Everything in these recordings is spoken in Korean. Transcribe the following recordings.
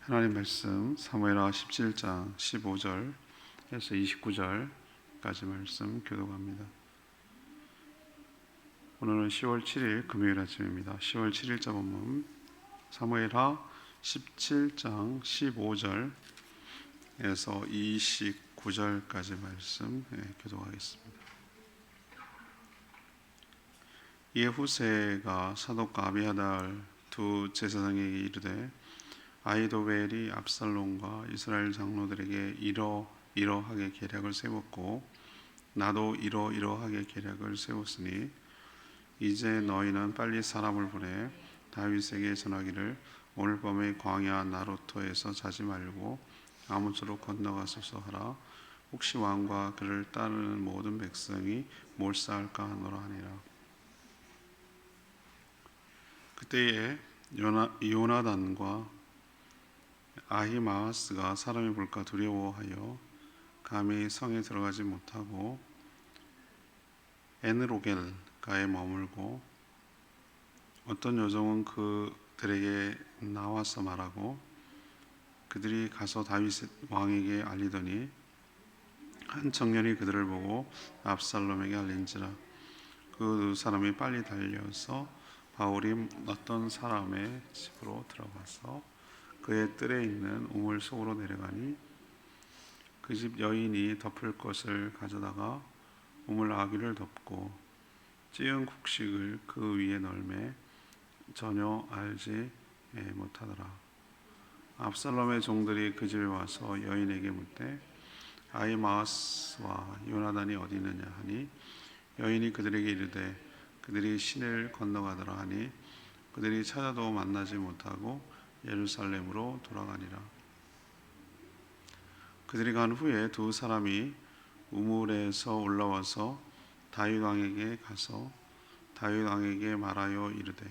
하나님 말씀 사무엘하 17장 15절에서 29절까지 말씀 교독합니다. 오늘은 10월 7일 금요일 아침입니다. 10월 7일자 본문 사무엘하 17장 15절에서 29절까지 말씀 교독하겠습니다. 이에 후세가 사독과 아비아달 두 제사장에게 이르되 아히도벨이 압살롬과 이스라엘 장로들에게 이러이러하게 계략을 세웠고 나도 이러이러하게 계략을 세웠으니 이제 너희는 빨리 사람을 보내 다윗에게 전하기를 오늘 밤에 광야 나루토에서 자지 말고 아무쪼로 건너가소서 하라. 혹시 왕과 그를 따르는 모든 백성이 몰사할까 하노라 하니라. 그때에 요나단과 아히마아스가 사람이 볼까 두려워하여 감히 성에 들어가지 못하고 에느로겔가에 머물고 어떤 여종은 그들에게 나와서 말하고 그들이 가서 다윗 왕에게 알리더니 한 청년이 그들을 보고 압살롬에게 알린지라. 그 두 사람이 빨리 달려서 바울이 어떤 사람의 집으로 들어가서 그의 뜰에 있는 우물 속으로 내려가니 그 집 여인이 덮을 것을 가져다가 우물 아귀를 덮고 찌은 곡식을 그 위에 널매 전혀 알지 못하더라. 압살롬의 종들이 그 집에 와서 여인에게 묻되 아히마아스와 요나단이 어디 있느냐 하니 여인이 그들에게 이르되 그들이 신을 건너가더라 하니 그들이 찾아도 만나지 못하고 예루살렘으로 돌아가니라. 그들이 간 후에 두 사람이 우물에서 올라와서 다윗 왕에게 가서 다윗 왕에게 말하여 이르되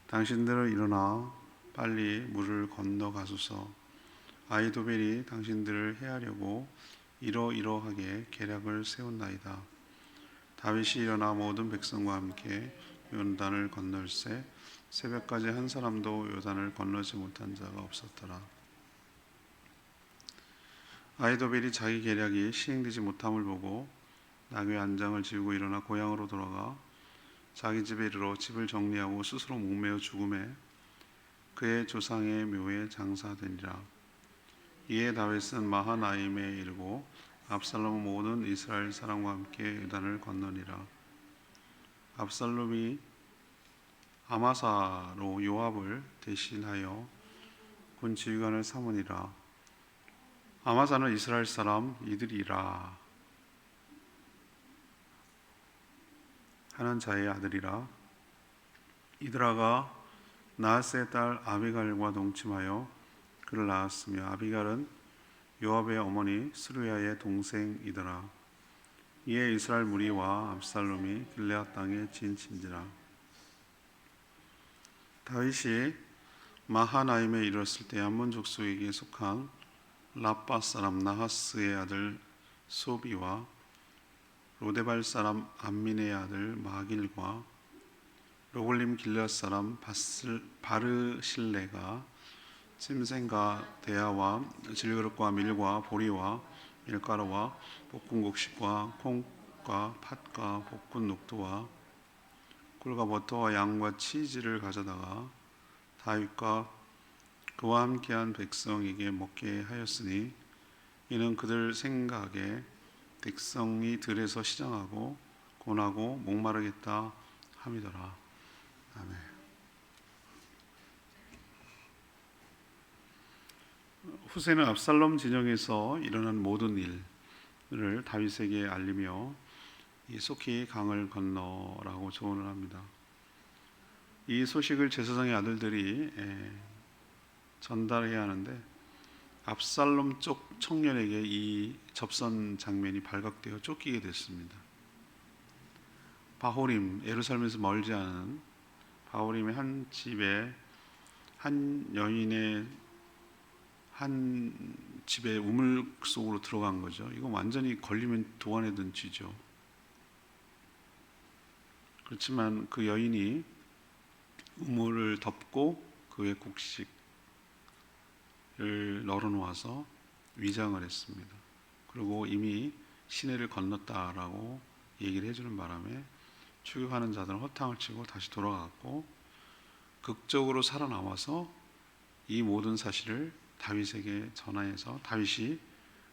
당신들은 일어나 빨리 물을 건너가소서. 아히도벨이 당신들을 해하려고 이러이러하게 계략을 세운나이다. 다윗이 일어나 모든 백성과 함께 요단을 건널새 새벽까지 한 사람도 요단을 건너지 못한 자가 없었더라. 아히도벨이 자기 계략이 시행되지 못함을 보고 나귀 안장을 지우고 일어나 고향으로 돌아가 자기 집에 이르러 집을 정리하고 스스로 목매어 죽음에 그의 조상의 묘에 장사되니라. 이에 다윗은 마하나임에 이르고 압살롬은 모든 이스라엘 사람과 함께 요단을 건너니라. 압살롬이 아마사로 요압을 대신하여 군 지휘관을 삼으니라. 아마사는 이스라엘 사람 이드리라 하는 자의 아들이라. 이드라가 나하스의 딸 아비갈과 동침하여 그를 낳았으며 아비갈은 요압의 어머니 스루야의 동생이더라. 이에 이스라엘 무리와 압살롬이 길르앗 땅에 진친지라. 다윗이 마하나임에 이르렀을 때 암몬 족속에게 속한 라빠 사람 나하스의 아들 소비와 로데발 사람 암민의 아들 마길과 로골림 길르앗 사람 바르실레가 찜생과 대야와 질그릇과 밀과 보리와 밀가루와 볶은 곡식과 콩과 팥과 볶은 녹두와 꿀과 버터와 양과 치즈를 가져다가 다윗과 그와 함께한 백성에게 먹게 하였으니 이는 그들 생각에 백성이 들에서 시장하고 고나고 목마르겠다 함이더라. 아멘. 후세는 압살롬 진영에서 일어난 모든 일을 다윗에게 알리며 속히 강을 건너라고 조언을 합니다. 이 소식을 제사장의 아들들이 전달해야 하는데 압살롬 쪽 청년에게 이 접선 장면이 발각되어 쫓기게 됐습니다. 바호림, 예루살렘에서 멀지 않은 바호림의 한 집에 한 여인의 한 집에 우물 속으로 들어간 거죠. 이거 완전히 걸리면 도안에 든 쥐죠. 그렇지만 그 여인이 우물을 덮고 그의 곡식 널어놓아서 위장을 했습니다. 그리고 이미 시내를 건넜다라고 얘기를 해주는 바람에 추격하는 자들은 허탕을 치고 다시 돌아갔고, 극적으로 살아남아서 이 모든 사실을 다윗에게 전하여서 다윗이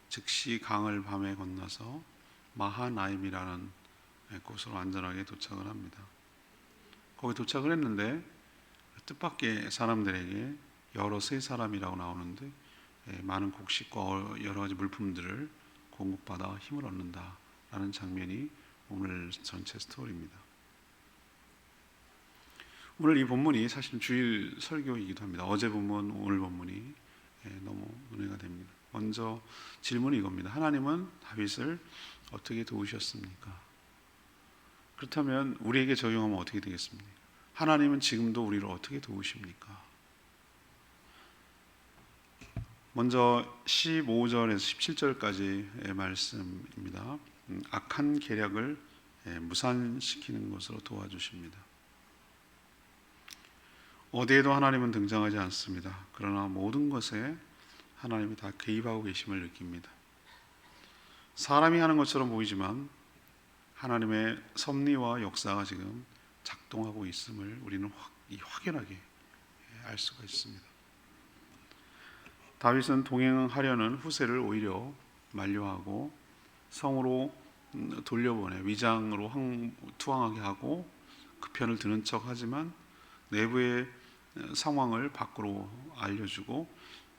즉시 강을 밤에 건너서 마하나임이라는 곳으로 안전하게 도착을 합니다. 거기 도착을 했는데 뜻밖의 사람들에게 여러 세 사람이라고 나오는데 많은 곡식과 여러 가지 물품들을 공급받아 힘을 얻는다라는 장면이 오늘 전체 스토리입니다. 오늘 이 본문이 사실 주일 설교이기도 합니다. 어제 본문, 오늘 본문이 너무 은혜가 됩니다. 먼저 질문이 이겁니다. 하나님은 다윗을 어떻게 도우셨습니까? 그렇다면 우리에게 적용하면 어떻게 되겠습니까? 하나님은 지금도 우리를 어떻게 도우십니까? 먼저 15절에서 17절까지의 말씀입니다. 악한 계략을 무산시키는 것으로 도와주십니다. 어디에도 하나님은 등장하지 않습니다. 그러나 모든 것에 하나님이 다 개입하고 계심을 느낍니다. 사람이 하는 것처럼 보이지만 하나님의 섭리와 역사가 지금 작동하고 있음을 우리는 확연하게 알 수가 있습니다. 다윗은 동행하려는 후세를 오히려 만류하고 성으로 돌려보내 위장으로 투항하게 하고 그 편을 드는 척하지만 내부의 상황을 밖으로 알려주고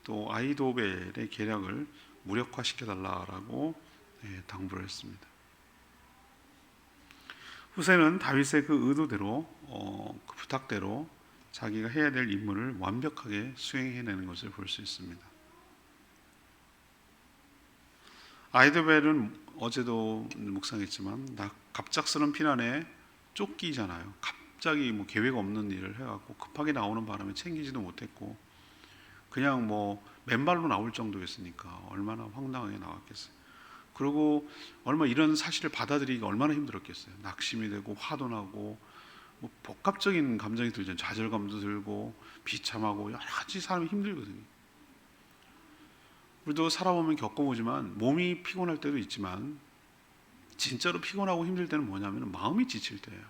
또 아히도벨의 계략을 무력화시켜달라고 당부를 했습니다. 후세는 다윗의 그 의도대로 그 부탁대로 자기가 해야 될 임무를 완벽하게 수행해내는 것을 볼 수 있습니다. 아히도벨은 어제도 묵상했지만 갑작스러운 피난에 쫓기잖아요. 갑자기 계획 없는 일을 해갖고 급하게 나오는 바람에 챙기지도 못했고 그냥 맨발로 나올 정도였으니까 얼마나 황당하게 나왔겠어요. 그리고 이런 사실을 받아들이기가 얼마나 힘들었겠어요. 낙심이 되고 화도 나고 복합적인 감정이 들잖아요. 좌절감도 들고 비참하고 여러 가지 사람이 힘들거든요. 우리도 살아보면 겪어보지만 몸이 피곤할 때도 있지만 진짜로 피곤하고 힘들 때는 뭐냐면 마음이 지칠 때예요.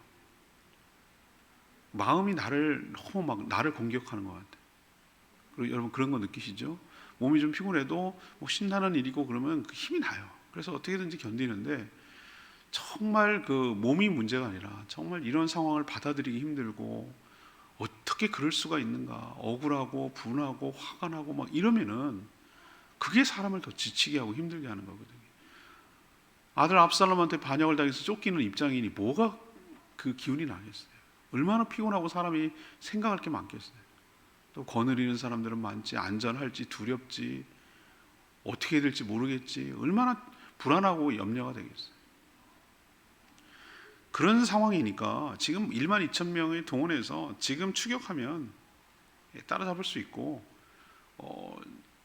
마음이 너무 나를 공격하는 것 같아요. 그리고 여러분 그런 거 느끼시죠? 몸이 좀 피곤해도 신나는 일이고 그러면 힘이 나요. 그래서 어떻게든지 견디는데 정말 그 몸이 문제가 아니라 정말 이런 상황을 받아들이기 힘들고 어떻게 그럴 수가 있는가 억울하고 분하고 화가 나고 이러면은 그게 사람을 더 지치게 하고 힘들게 하는 거거든요. 아들 압살롬한테 반역을 당해서 쫓기는 입장이니 뭐가 그 기운이 나겠어요. 얼마나 피곤하고 사람이 생각할 게 많겠어요. 또 거느리는 사람들은 많지, 안전할지 두렵지, 어떻게 될지 모르겠지, 얼마나 불안하고 염려가 되겠어요. 그런 상황이니까 지금 1만 2천 명의 동원해서 지금 추격하면 따라잡을 수 있고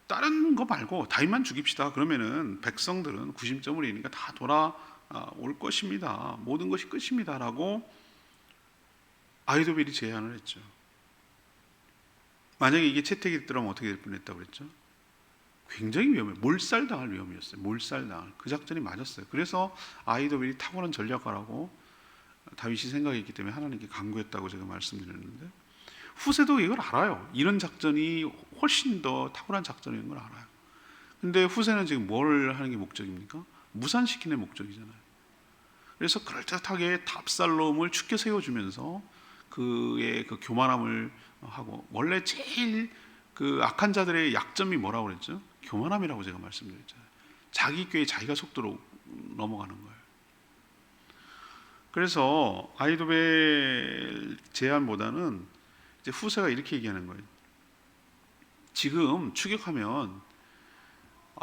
다른 거 말고 다윗만 죽입시다. 그러면은 백성들은 구심점을 이니까 다 돌아올 것입니다. 모든 것이 끝입니다라고 아히도벨이 제안을 했죠. 만약에 이게 채택이 됐더라면 어떻게 될 뻔했다고 그랬죠? 굉장히 위험해요. 몰살당할 위험이었어요. 몰살당할. 그 작전이 맞았어요. 그래서 아히도벨이 탁월한 전략가라고 다윗이 생각했기 때문에 하나님께 간구했다고 제가 말씀드렸는데 후세도 이걸 알아요. 이런 작전이 훨씬 더 탁월한 작전인 걸 알아요. 근데 후세는 지금 뭘 하는 게 목적입니까? 무산시키는 목적이잖아요. 그래서 그럴듯하게 압살롬을 죽게 세워주면서 그의 그 교만함을 하고, 원래 제일 그 악한 자들의 약점이 뭐라고 그랬죠? 교만함이라고 제가 말씀드렸잖아요. 자기 꾀에 자기가 속도로 넘어가는 거예요. 그래서 아히도벨 제안보다는 이제 후세가 이렇게 얘기하는 거예요. 지금 추격하면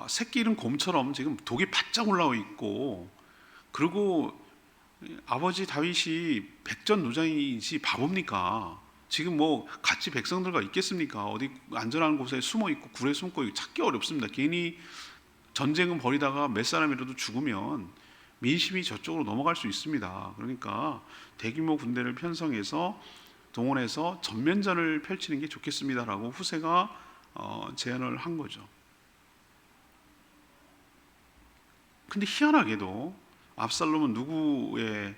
새끼 잃은 곰처럼 지금 독이 바짝 올라와 있고, 그리고 아버지 다윗이 백전노장이지 바보입니까? 지금 같이 백성들과 있겠습니까? 어디 안전한 곳에 숨어 있고 굴에 숨고 있고 찾기 어렵습니다. 괜히 전쟁은 벌이다가 몇 사람이라도 죽으면 민심이 저쪽으로 넘어갈 수 있습니다. 그러니까 대규모 군대를 편성해서 동원해서 전면전을 펼치는 게 좋겠습니다라고 후세가 제안을 한 거죠. 근데 희한하게도 압살롬은 누구가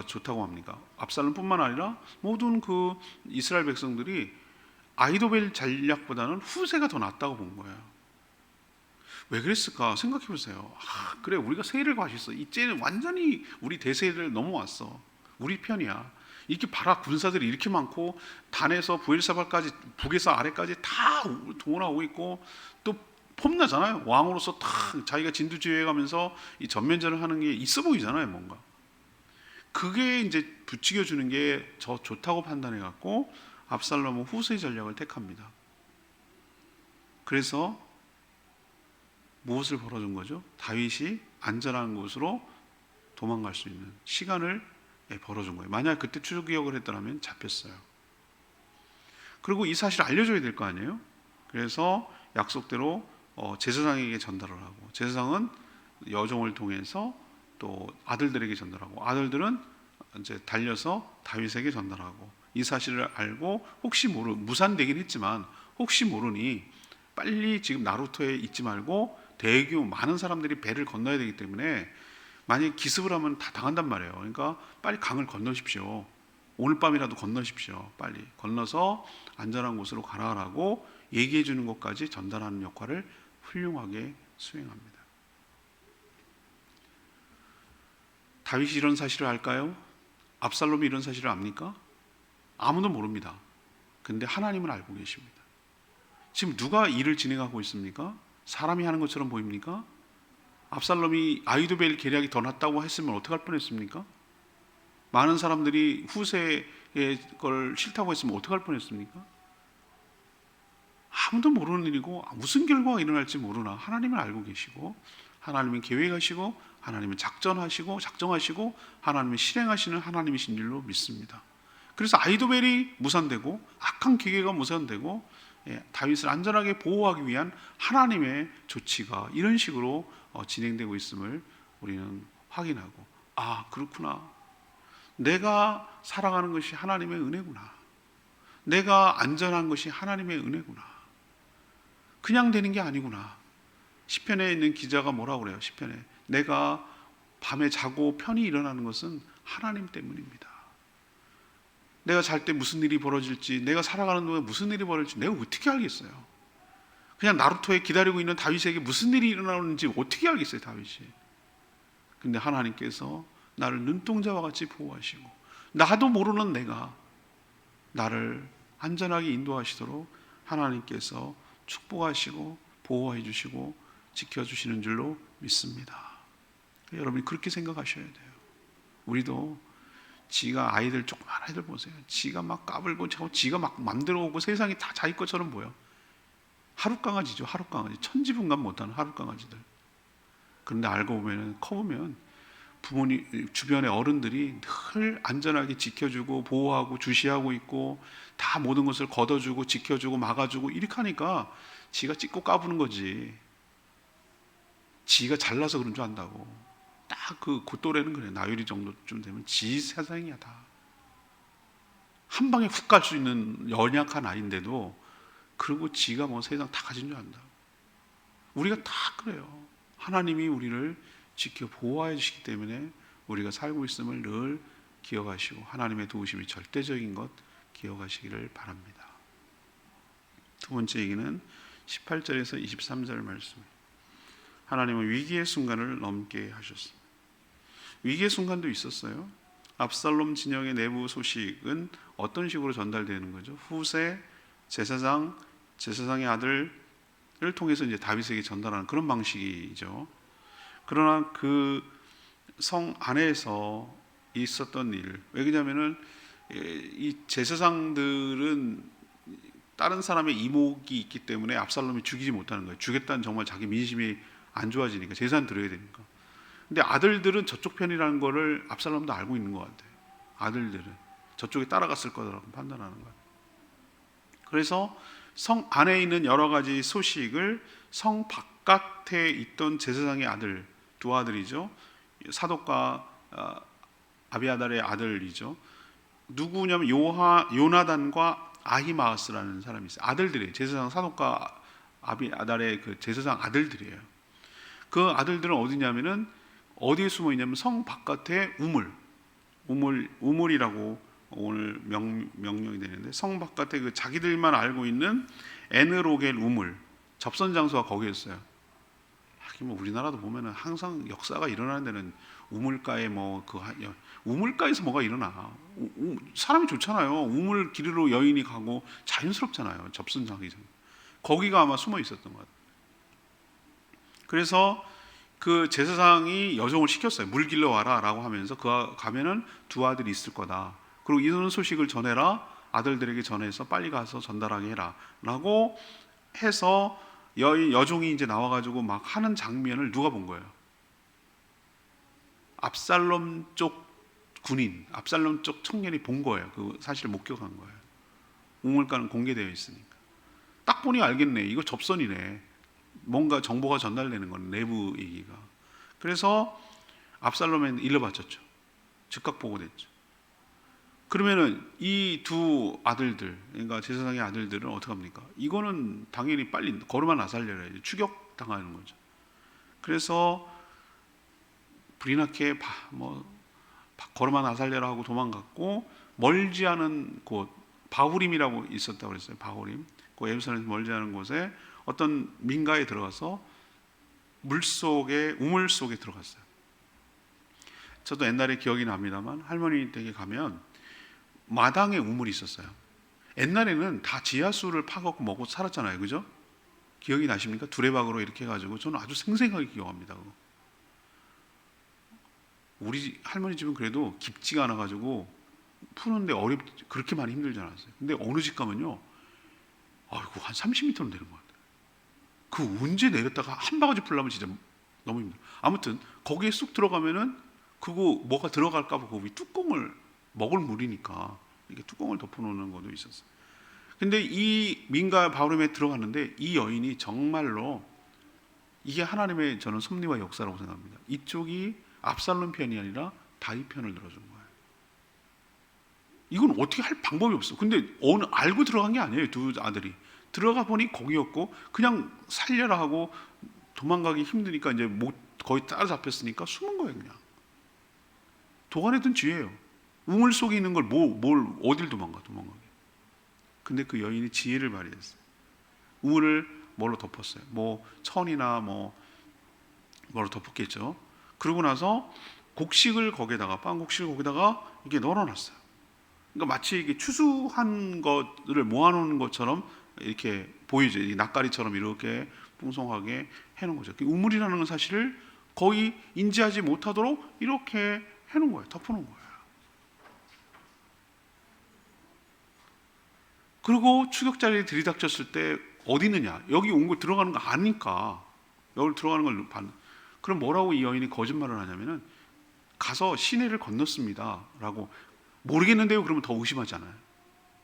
좋다고 합니까? 압살롬뿐만 아니라 모든 그 이스라엘 백성들이 아히도벨 전략보다는 후세가 더 낫다고 본 거예요. 왜 그랬을까 생각해 보세요. 그래, 우리가 세일을 과시했어. 이제는 완전히 우리 대세를 넘어왔어. 우리 편이야. 이렇게 봐라, 군사들이 이렇게 많고 단에서 부엘사발까지 북에서 아래까지 다 동원하고 있고 또 폼나잖아요. 왕으로서 다 자기가 진두지휘해가면서 이 전면전을 하는 게 있어 보이잖아요. 뭔가 그게 이제 부추겨 주는 게 저 좋다고 판단해 갖고 압살롬은 후세 전략을 택합니다. 그래서 무엇을 벌어준 거죠? 다윗이 안전한 곳으로 도망갈 수 있는 시간을 벌어준 거예요. 만약 그때 출기역을 했더라면 잡혔어요. 그리고 이 사실을 알려줘야 될 거 아니에요? 그래서 약속대로 제사장에게 전달을 하고, 제사장은 여종을 통해서 또 아들들에게 전달하고, 아들들은 이제 달려서 다윗에게 전달하고, 이 사실을 알고 혹시 무산되긴 했지만 혹시 모르니 빨리 지금 나루토에 있지 말고 대규모 많은 사람들이 배를 건너야 되기 때문에 만약에 기습을 하면 다 당한단 말이에요. 그러니까 빨리 강을 건너십시오. 오늘 밤이라도 건너십시오. 빨리 건너서 안전한 곳으로 가라라고 얘기해 주는 것까지 전달하는 역할을 훌륭하게 수행합니다. 다윗이 이런 사실을 알까요? 압살롬이 이런 사실을 압니까? 아무도 모릅니다. 근데 하나님은 알고 계십니다. 지금 누가 일을 진행하고 있습니까? 사람이 하는 것처럼 보입니까? 압살롬이 아히도벨 계략이 더 낫다고 했으면 어떡할 뻔했습니까? 많은 사람들이 후세의 걸 싫다고 했으면 어떡할 뻔했습니까? 아무도 모르는 일이고 무슨 결과가 일어날지 모르나 하나님은 알고 계시고, 하나님은 계획하시고, 하나님은 작정하시고 하나님은 실행하시는 하나님이신 줄로 믿습니다. 그래서 아히도벨이 무산되고 악한 계획가 무산되고 다윗을 안전하게 보호하기 위한 하나님의 조치가 이런 식으로 진행되고 있음을 우리는 확인하고, 그렇구나, 내가 살아가는 것이 하나님의 은혜구나, 내가 안전한 것이 하나님의 은혜구나, 그냥 되는 게 아니구나. 시편에 있는 기자가 뭐라고 그래요? 시편에 내가 밤에 자고 편히 일어나는 것은 하나님 때문입니다. 내가 잘 때 무슨 일이 벌어질지, 내가 살아가는 동안에 무슨 일이 벌어질지 내가 어떻게 알겠어요? 그냥 나루토에 기다리고 있는 다윗에게 무슨 일이 일어나는지 어떻게 알겠어요, 다윗이? 근데 하나님께서 나를 눈동자와 같이 보호하시고, 나도 모르는 내가 나를 안전하게 인도하시도록 하나님께서 축복하시고 보호해 주시고 지켜주시는 줄로 믿습니다. 여러분이 그렇게 생각하셔야 돼요. 우리도 지가 아이들, 조그만 아이들 보세요. 지가 막 까불고 지가 막 맘대로 오고 세상이 다 자기 것처럼 보여. 하룻강아지죠. 하룻강아지. 천지분간 못하는 하룻강아지들. 그런데 알고 보면, 커보면 부모님, 주변의 어른들이 늘 안전하게 지켜주고 보호하고 주시하고 있고 다 모든 것을 걷어주고 지켜주고 막아주고 이렇게 하니까 지가 찢고 까부는 거지. 지가 잘나서 그런 줄 안다고. 딱 그 또래는 그래. 나유리 정도쯤 되면 지 세상이야 다. 한 방에 훅 갈 수 있는 연약한 아이인데도 그리고 지가 뭐 세상 다 가진 줄 안다. 우리가 다 그래요. 하나님이 우리를 지켜 보호해 주시기 때문에 우리가 살고 있음을 늘 기억하시고 하나님의 도우심이 절대적인 것 기억하시기를 바랍니다. 두 번째 얘기는 18절에서 23절 말씀입니다. 하나님은 위기의 순간을 넘게 하셨습니다. 위기의 순간도 있었어요. 압살롬 진영의 내부 소식은 어떤 식으로 전달되는 거죠? 후세 제사장의 아들을 통해서 이제 다윗에게 전달하는 그런 방식이죠. 그러나 그 성 안에서 있었던 일, 왜냐하면은 이 제사장들은 다른 사람의 이목이 있기 때문에 압살롬이 죽이지 못하는 거예요. 죽였다는 정말 자기 민심이 안 좋아지니까 제사는 드려야 되니까. 근데 아들들은 저쪽 편이라는 거를 압살롬도 알고 있는 것 같아요. 아들들은 저쪽에 따라갔을 거라고 판단하는 거예요. 그래서 성 안에 있는 여러 가지 소식을 성 바깥에 있던 제사장의 아들, 두 아들이죠. 사독과 아비아달의 아들이죠. 누구냐면 요나단과 아히마아스라는 사람이 있어요. 아들들이에요. 제사장 사독과 아달의 그 제사장 아들들이에요. 그 아들들은 어디냐면은 어디에 숨어 있냐면 성 바깥에 우물이라고 오늘 명령이 되는데, 성 바깥에 그 자기들만 알고 있는 에느로겔 우물, 접선 장소가 거기였어요. 하긴 뭐 우리나라도 보면은 항상 역사가 일어나는 데는 우물가에 우물가에서 뭐가 일어나. 사람이 좋잖아요. 우물 길으로 여인이 가고 자연스럽잖아요. 접선 장기전. 거기가 아마 숨어 있었던 것 같아요. 그래서 그 제사장이 여종을 시켰어요. 물 길러 와라라고 하면서 그 가면은 두 아들이 있을 거다. 그리고 이런 소식을 전해라. 아들들에게 전해서 빨리 가서 전달하게 해라라고 해서 여종이 이제 나와가지고 막 하는 장면을 누가 본 거예요? 압살롬 쪽 군인, 압살롬 쪽 청년이 본 거예요. 그 사실을 목격한 거예요. 우물가는 공개되어 있으니까. 딱 보니 알겠네. 이거 접선이네. 뭔가 정보가 전달되는 건 내부 얘기가. 그래서 압살롬은 일러 바쳤죠. 즉각 보고됐죠. 그러면은 이 두 아들들, 그러니까 제사장의 아들들은 어떻게 합니까? 이거는 당연히 빨리 거르만 아살랴를 추격 당하는 거죠. 그래서 불이 나게 거르만 아살랴라 하고 도망갔고, 멀지 않은 곳 바후림이라고 있었다고 그랬어요. 바후림. 그 예루살렘에서 멀지 않은 곳에 어떤 민가에 들어가서 우물 속에 들어갔어요. 저도 옛날에 기억이 납니다만 할머니 댁에 가면 마당에 우물이 있었어요. 옛날에는 다 지하수를 파갖고 먹고 살았잖아요. 그죠? 기억이 나십니까? 두레박으로 이렇게 해가지고 저는 아주 생생하게 기억합니다. 우리 할머니 집은 그래도 깊지가 않아가지고 푸는데 그렇게 많이 힘들지 않았어요. 근데 어느 집 가면요, 아이고 한 30m는 되는 것 같아요. 그 언제 내렸다가 한 바가지 풀려면 진짜 너무 힘들어요. 아무튼 거기에 쑥 들어가면은 그거 뭐가 들어갈까봐 그 위 뚜껑을, 먹을 물이니까 이렇게 뚜껑을 덮어놓는 것도 있었어요. 근데 이 민가 바후림에 들어갔는데 이 여인이 정말로, 이게 하나님의 저는 섭리와 역사라고 생각합니다. 이쪽이 압살롬 편이 아니라 다윗 편을 들어준 거예요. 이건 어떻게 할 방법이 없어. 근데 알고 들어간 게 아니에요. 두 아들이 들어가 보니 거기였고, 그냥 살려라 하고 도망가기 힘드니까 이제 거의 따라잡혔으니까 숨은 거예요. 그냥 도관했던 지혜예요. 우물 속에 있는 걸 어딜 도망가게. 근데 그 여인이 지혜를 발휘했어요. 우물을 뭘로 덮었어요? 천이나 뭐로 덮었겠죠. 그러고 나서 곡식을 거기다가, 빵 곡식을 거기다가 이렇게 널어놨어요. 그러니까 마치 이게 추수한 것을 모아놓는 것처럼 이렇게 보이죠. 낯가리처럼 이렇게 풍성하게 해놓은 거죠. 우물이라는 건 사실을 거의 인지하지 못하도록 이렇게 해놓은 거예요. 덮어놓은 거예요. 그리고 추격자들이 들이닥쳤을 때 어디 있느냐? 여기 온 거 들어가는 거 아니까 여기 들어가는 걸 그럼 뭐라고 이 여인이 거짓말을 하냐면은, 가서 시내를 건넜습니다 라고. 모르겠는데요 그러면 더 의심하잖아요.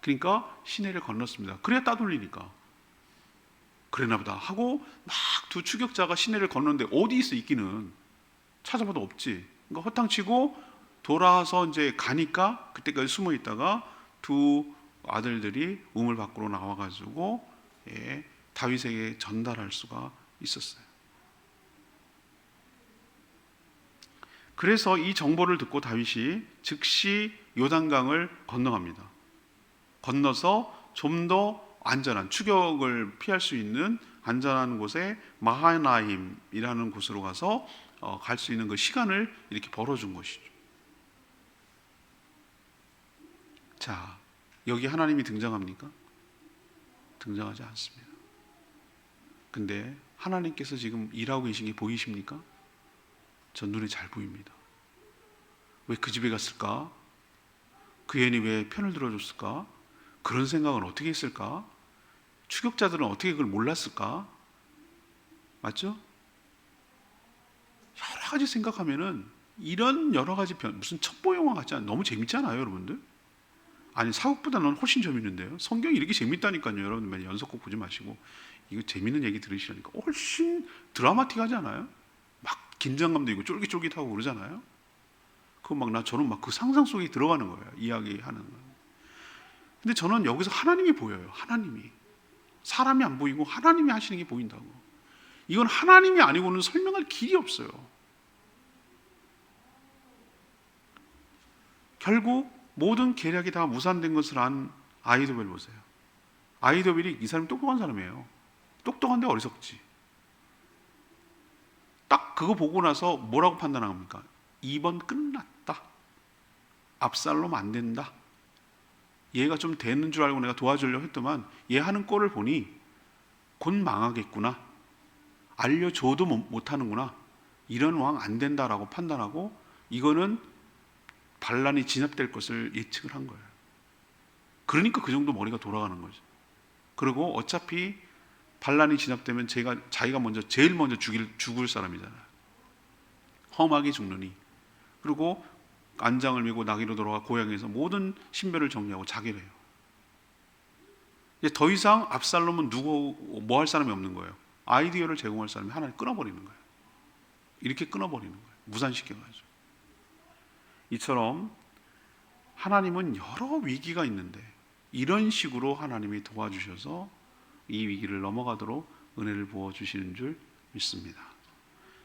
그러니까 시내를 건넜습니다. 그래야 따돌리니까. 그랬나 보다 하고 막 두 추격자가 시내를 건넜는데 어디 있어 있기는. 찾아봐도 없지. 그러니까 허탕치고 돌아와서 이제 가니까 그때까지 숨어 있다가 두 아들들이 우물 밖으로 나와가지고 다윗에게 전달할 수가 있었어요. 그래서 이 정보를 듣고 다윗이 즉시 요단강을 건너갑니다. 건너서 좀 더 안전한, 추격을 피할 수 있는 안전한 곳에 마하나임이라는 곳으로 가서 갈 수 있는 그 시간을 이렇게 벌어준 것이죠. 자, 여기 하나님이 등장합니까? 등장하지 않습니다. 근데 하나님께서 지금 일하고 계신 게 보이십니까? 전 눈에 잘 보입니다. 왜 그 집에 갔을까? 그 여인이 왜 편을 들어줬을까? 그런 생각은 어떻게 했을까? 추격자들은 어떻게 그걸 몰랐을까? 맞죠? 여러 가지 생각하면은 이런 여러 가지 무슨 첩보 영화 같지 않아요? 너무 재밌잖아요, 여러분들? 아니, 사극보다는 훨씬 재밌는데요. 성경이 이렇게 재밌다니까요. 여러분들 연속곡 보지 마시고 이거 재밌는 얘기 들으시라니까. 훨씬 드라마틱하지 않아요? 막 긴장감도 있고 쫄깃쫄깃하고 그러잖아요. 저는 막 그 상상 속에 들어가는 거예요. 이야기하는 거예요. 근데 저는 여기서 하나님이 보여요. 하나님이. 사람이 안 보이고 하나님이 하시는 게 보인다고. 이건 하나님이 아니고는 설명할 길이 없어요. 결국 모든 계략이 다 무산된 것을 안 아히도벨 보세요. 아히도벨이 이 사람이 똑똑한 사람이에요. 똑똑한데 어리석지. 딱 그거 보고 나서 뭐라고 판단합니까? 2번 끝났다. 압살롬 안 된다. 얘가 좀 되는 줄 알고 내가 도와주려고 했더만 얘 하는 꼴을 보니 곧 망하겠구나. 알려줘도 못하는구나. 이런 왕 안 된다라고 판단하고 이거는 반란이 진압될 것을 예측을 한 거예요. 그러니까 그 정도 머리가 돌아가는 거죠. 그리고 어차피 반란이 진압되면 자기가 제일 먼저 죽을 사람이잖아요. 험하게 죽느니. 그리고 안장을 메고 나귀로 돌아가 고향에서 모든 신변을 정리하고 자결 해요. 이제 더 이상 압살롬은 뭐 할 사람이 없는 거예요. 아이디어를 제공할 사람이 하나를 끊어버리는 거예요. 이렇게 끊어버리는 거예요. 무산시켜가지고. 이처럼 하나님은 여러 위기가 있는데 이런 식으로 하나님이 도와주셔서 이 위기를 넘어가도록 은혜를 부어주시는 줄 믿습니다.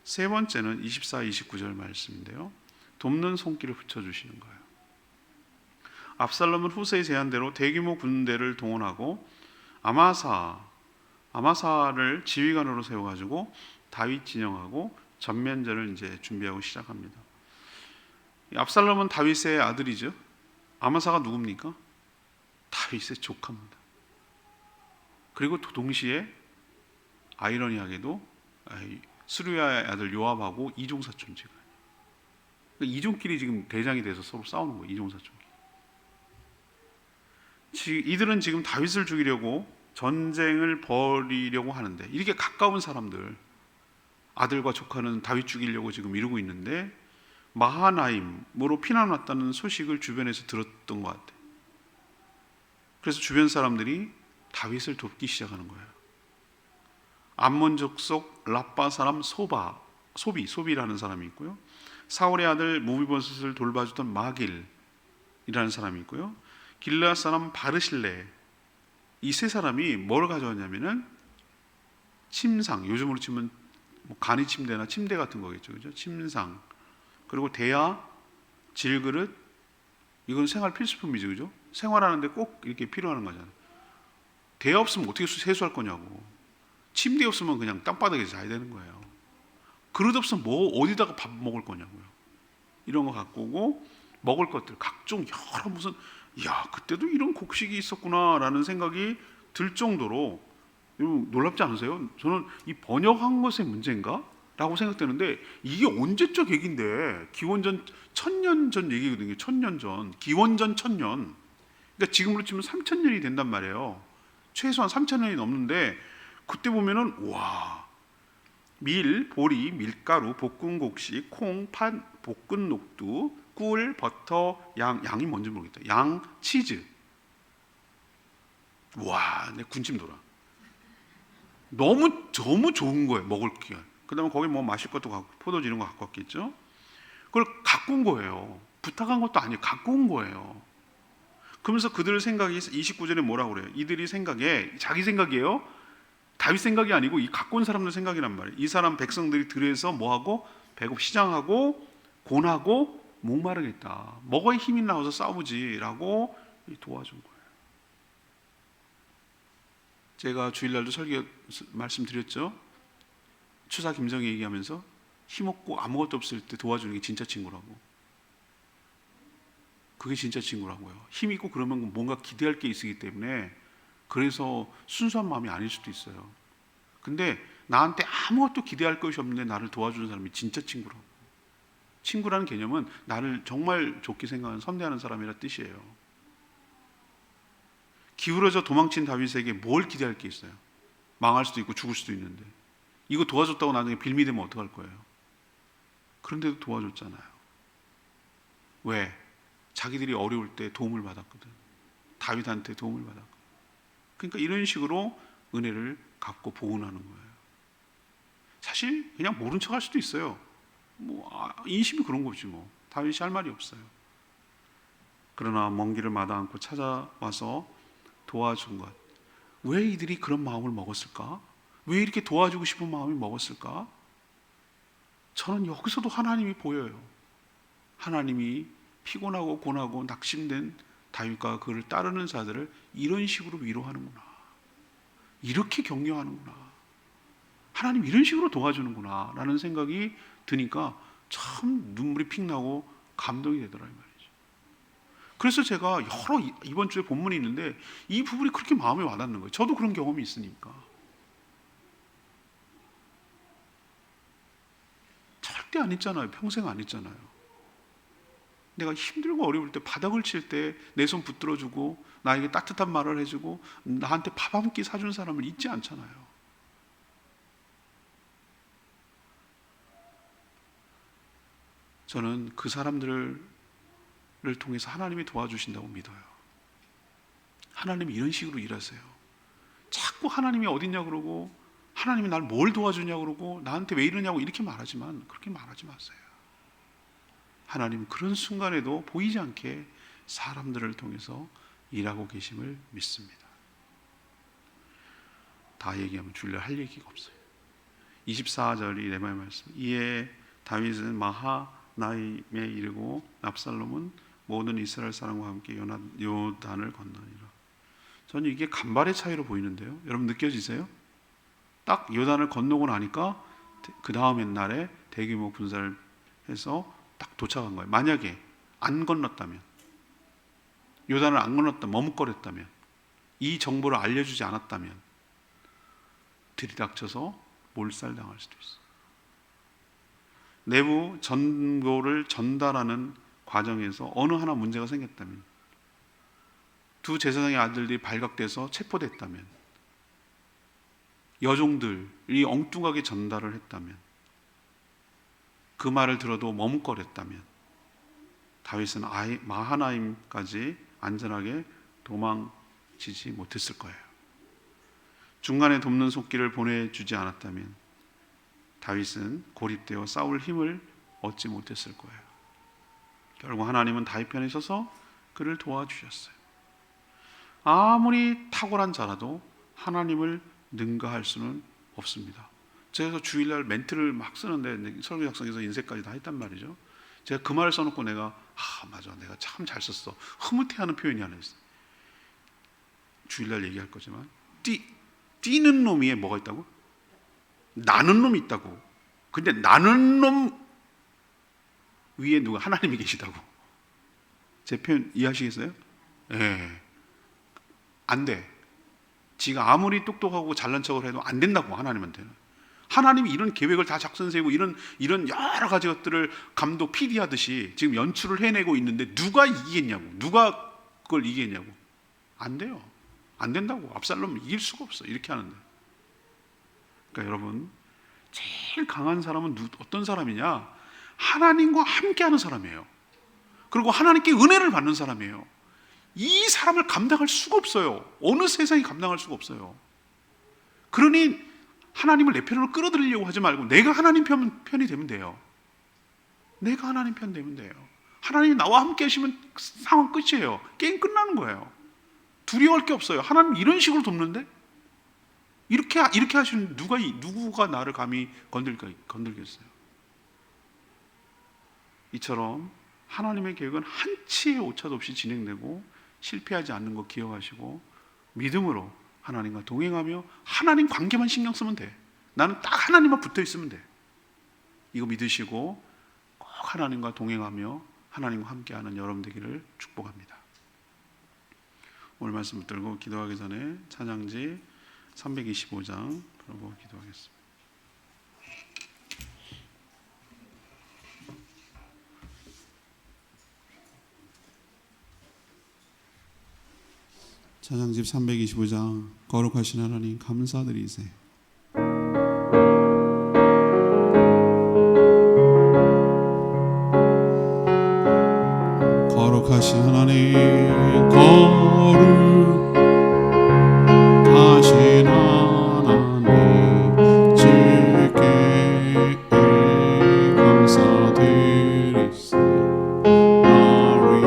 세 번째는 24, 29절 말씀인데요. 돕는 손길을 붙여주시는 거예요. 압살롬은 후세의 제안대로 대규모 군대를 동원하고 아마사를 지휘관으로 세워가지고 다윗 진영하고 전면전을 이제 준비하고 시작합니다. 압살롬은 다윗의 아들이죠. 아마사가 누굽니까? 다윗의 조카입니다. 그리고 동시에 아이러니하게도 스루야의 아들 요압하고 이종사촌지가 이종끼리 지금 대장이 돼서 서로 싸우는 거예요. 이종사촌끼리. 이들은 지금 다윗을 죽이려고 전쟁을 벌이려고 하는데 이렇게 가까운 사람들 아들과 조카는 다윗 죽이려고 지금 이러고 있는데 마하나임으로 피난 왔다는 소식을 주변에서 들었던 것 같아요. 그래서 주변 사람들이 다윗을 돕기 시작하는 거예요. 암몬 족속 라빠 사람 소비라는 사람이 있고요. 사울의 아들 무비보셋을 돌봐주던 마길이라는 사람이 있고요. 길르앗 사람 바르실레. 이 세 사람이 뭘 가져왔냐면은 침상, 요즘으로 치면 뭐 간이 침대나 침대 같은 거겠죠, 그죠? 침상. 그리고 대야, 질그릇. 이건 생활 필수품이죠, 그죠? 생활하는데 꼭 이렇게 필요한 거잖아요. 대야 없으면 어떻게 세수할 거냐고. 침대 없으면 그냥 땅바닥에 자야 되는 거예요. 그릇 없으면 어디다가 밥 먹을 거냐고요. 이런 거 갖고 오고 먹을 것들 각종 여러 무슨 그때도 이런 곡식이 있었구나라는 생각이 들 정도로 놀랍지 않으세요? 저는 이 번역한 것의 문제인가? 라고 생각되는데 이게 언제적 얘기인데 기원전 1000년 전 얘기거든요. 1000년 전. 기원전 1000년. 그러니까 지금으로 치면 3000년이 된단 말이에요. 최소한 3000년이 넘는데 그때 보면은 밀, 보리, 밀가루, 볶은 곡식, 콩, 팥, 볶은 녹두, 꿀, 버터, 양이 뭔지 모르겠다. 양, 치즈. 내 군침 돌아. 너무 좋은 거예요. 먹을 기간. 그다음에 거기 뭐 마실 것도 갖고 포도주 이런 거 갖고 왔겠죠. 그걸 갖고 온 거예요. 부탁한 것도 아니에요. 갖고 온 거예요. 그러면서 그들 생각이 29절에 뭐라고 그래요? 이들이 자기 생각이에요. 다윗 생각이 아니고 이 갖고 온 사람들 생각이란 말이에요. 이 사람 백성들이 들에서 뭐하고 배고 시장하고 곤하고 목마르겠다. 먹어야 힘이 나와서 싸우지라고 도와준 거예요. 제가 주일날도 설교 말씀드렸죠. 추사 김정희 얘기하면서 힘없고 아무것도 없을 때 도와주는 게 진짜 친구라고. 그게 진짜 친구라고요. 힘 있고 그러면 뭔가 기대할 게 있기 때문에 그래서 순수한 마음이 아닐 수도 있어요. 근데 나한테 아무것도 기대할 것이 없는데 나를 도와주는 사람이 진짜 친구라고. 친구라는 개념은 나를 정말 좋게 생각하는 선대하는 사람이라 뜻이에요. 기울어져 도망친 다윗에게 뭘 기대할 게 있어요? 망할 수도 있고 죽을 수도 있는데 이거 도와줬다고 나중에 빌미되면 어떡할 거예요? 그런데도 도와줬잖아요. 왜? 자기들이 어려울 때 도움을 받았거든. 다윗한테 도움을 받았거든. 그러니까 이런 식으로 은혜를 갚고 보훈하는 거예요. 사실 그냥 모른 척 할 수도 있어요. 인심이 그런 거지 뭐. 다윗이 할 말이 없어요. 그러나 먼 길을 마다 않고 찾아와서 도와준 것. 왜 이들이 그런 마음을 먹었을까? 왜 이렇게 도와주고 싶은 마음이 먹었을까? 저는 여기서도 하나님이 보여요. 하나님이 피곤하고 고나고 낙심된 다윗과 그를 따르는 자들을 이런 식으로 위로하는구나. 이렇게 격려하는구나. 하나님 이런 식으로 도와주는구나 라는 생각이 드니까 참 눈물이 픽 나고 감동이 되더라 이 말이죠. 그래서 제가 이번 주에 본문이 있는데 이 부분이 그렇게 마음에 와닿는 거예요. 저도 그런 경험이 있으니까. 절대 안 있잖아요. 평생 안 있잖아요. 내가 힘들고 어려울 때, 바닥을 칠 때 내 손 붙들어주고 나에게 따뜻한 말을 해주고 나한테 밥 한 끼 사준 사람을 잊지 않잖아요. 저는 그 사람들을 통해서 하나님이 도와주신다고 믿어요. 하나님이 이런 식으로 일하세요. 자꾸 하나님이 어딨냐 그러고 하나님이 날 뭘 도와주냐 그러고 나한테 왜 이러냐고 이렇게 말하지만 그렇게 말하지 마세요. 하나님은 그런 순간에도 보이지 않게 사람들을 통해서 일하고 계심을 믿습니다. 다 얘기하면 줄려 할 얘기가 없어요. 24절이 레마의 말씀. 이에 다윗은 마하나임에 이르고 압살롬은 모든 이스라엘 사람과 함께 요단을 건너니라. 저는 이게 간발의 차이로 보이는데요. 여러분 느껴지세요? 딱 요단을 건너고 나니까 그 다음 옛날에 대규모 군사를 해서 딱 도착한 거예요. 만약에 안 건넜다면, 요단을 안 건넜다 머뭇거렸다면, 이 정보를 알려주지 않았다면 들이닥쳐서 몰살당할 수도 있어요. 내부 정보를 전달하는 과정에서 어느 하나 문제가 생겼다면, 두 제사장의 아들들이 발각돼서 체포됐다면, 여종들이 엉뚱하게 전달을 했다면, 그 말을 들어도 머뭇거렸다면 다윗은 마하나임까지 안전하게 도망치지 못했을 거예요. 중간에 돕는 손길을 보내주지 않았다면 다윗은 고립되어 싸울 힘을 얻지 못했을 거예요. 결국 하나님은 다윗 편에 서서 그를 도와주셨어요. 아무리 탁월한 자라도 하나님을 능가할 수는 없습니다. 제가 주일날 멘트를 막 쓰는데 설교 작성에서 인쇄까지 다 했단 말이죠. 제가 그 말을 써놓고 맞아, 내가 참 잘 썼어. 흐뭇해하는 표현이 하나 있어요. 주일날 얘기할 거지만 뛰는 놈 위에 뭐가 있다고? 나는 놈이 있다고. 근데 나는 놈 위에 누가? 하나님이 계시다고. 제 표현 이해하시겠어요? 예. 안 돼. 지가 아무리 똑똑하고 잘난 척을 해도 안 된다고. 하나님한테는. 하나님이 이런 계획을 다 작성 세우고 이런 여러 가지 것들을 감독 PD 하듯이 지금 연출을 해내고 있는데 누가 이기겠냐고. 누가 그걸 이기겠냐고. 안 돼요. 안 된다고. 압살롬 이길 수가 없어. 이렇게 하는데. 그러니까 여러분, 제일 강한 사람은 어떤 사람이냐? 하나님과 함께하는 사람이에요. 그리고 하나님께 은혜를 받는 사람이에요. 이 사람을 감당할 수가 없어요. 어느 세상이 감당할 수가 없어요. 그러니 하나님을 내 편으로 끌어들이려고 하지 말고 내가 하나님 편이 되면 돼요. 내가 하나님 편 되면 돼요. 하나님이 나와 함께 하시면 상황 끝이에요. 게임 끝나는 거예요. 두려워할 게 없어요. 하나님 이런 식으로 돕는데 이렇게 하시는 누가 나를 감히 건들겠어요. 이처럼 하나님의 계획은 한치의 오차도 없이 진행되고 실패하지 않는 거 기억하시고 믿음으로 하나님과 동행하며 하나님 관계만 신경 쓰면 돼. 나는 딱 하나님만 붙어 있으면 돼. 이거 믿으시고 꼭 하나님과 동행하며 하나님과 함께하는 여러분 되기를 축복합니다. 오늘 말씀 붙들고 기도하기 전에 찬양지 325장 부르고 기도하겠습니다. 찬양집 325장. 거룩하신 하나님 감사드리세. 거룩하신 하나님, 거룩하신 하나님, 주께 감사드리세. 나를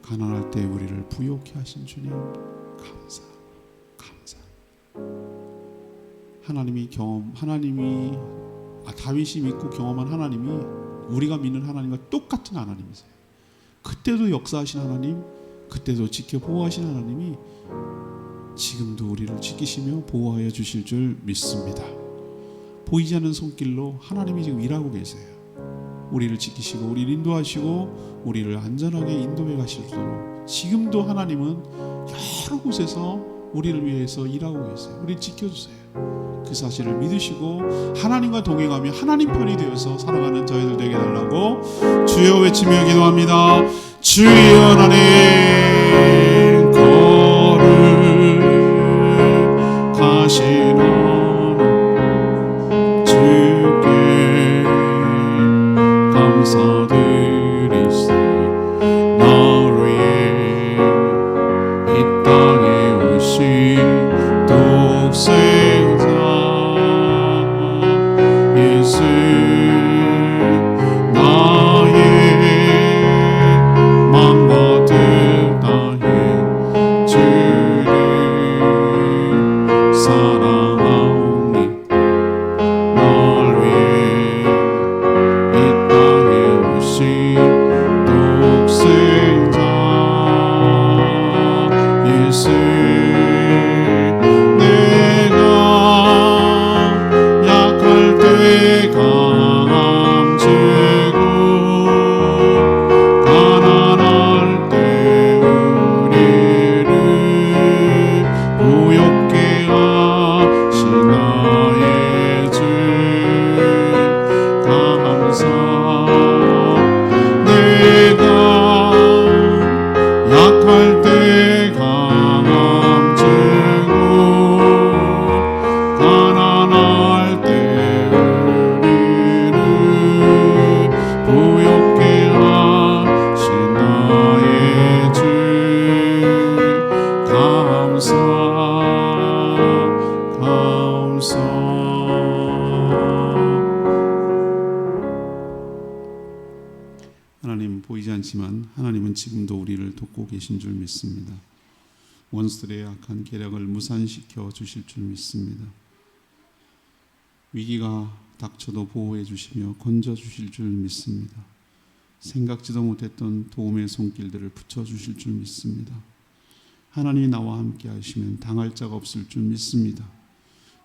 가난할 때 우리를 부욕해 하신 주님 감사. 하나님이 다윗이 믿고 경험한 하나님이 우리가 믿는 하나님과 똑같은 하나님이세요. 그때도 역사하신 하나님, 그때도 지켜 보호하신 하나님이 지금도 우리를 지키시며 보호하여 주실 줄 믿습니다. 보이지 않는 손길로 하나님이 지금 일하고 계세요. 우리를 지키시고 우리를 인도하시고 우리를 안전하게 인도해 가시도록 지금도 하나님은 여러 곳에서 우리를 위해서 일하고 계세요. 우리를 지켜주세요. 그 사실을 믿으시고 하나님과 동행하며 하나님 편이 되어서 살아가는 저희들 되게 달라고 주여 외치며 기도합니다. 주여 하나님 거룩하시나 주께 감사드리세. 나를 위해 이 땅에 오신 독생자 예수 나의 마음과 뜻 다해 주를 사랑하옵니다. 나를 위해 이 땅에 오신 독생자 예수 하나님 보이지 않지만 하나님은 지금도 우리를 돕고 계신 줄 믿습니다. 원수들의 악한 계략을 무산시켜 주실 줄 믿습니다. 위기가 닥쳐도 보호해 주시며 건져 주실 줄 믿습니다. 생각지도 못했던 도움의 손길들을 붙여 주실 줄 믿습니다. 하나님이 나와 함께 하시면 당할 자가 없을 줄 믿습니다.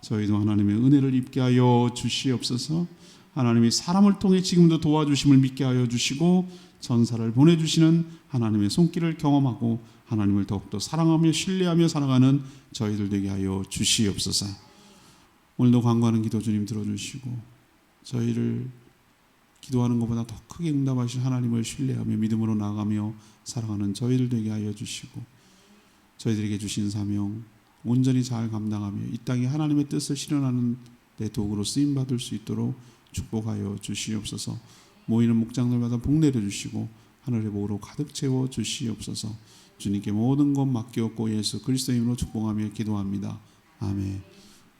저희도 하나님의 은혜를 입게 하여 주시옵소서. 하나님이 사람을 통해 지금도 도와주심을 믿게 하여 주시고 전사를 보내주시는 하나님의 손길을 경험하고 하나님을 더욱더 사랑하며 신뢰하며 살아가는 저희들 되게 하여 주시옵소서. 오늘도 간구하는 기도 주님 들어주시고 저희를 기도하는 것보다 더 크게 응답하실 하나님을 신뢰하며 믿음으로 나아가며 살아가는 저희들 되게 하여 주시고 저희들에게 주신 사명 온전히 잘 감당하며 이 땅에 하나님의 뜻을 실현하는 내 도구로 쓰임받을 수 있도록 축복하여 주시옵소서. 모이는 목장들마다 복 내려주시고 하늘의 복으로 가득 채워 주시옵소서. 주님께 모든 것 맡기옵고 예수 그리스도의 이름으로 축복하며 기도합니다. 아멘.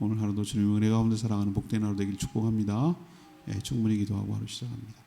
오늘 하루도 주님의 은혜 가운데 살아가는 복된 하루 되길 축복합니다. 충분히 기도하고 하루 시작합니다.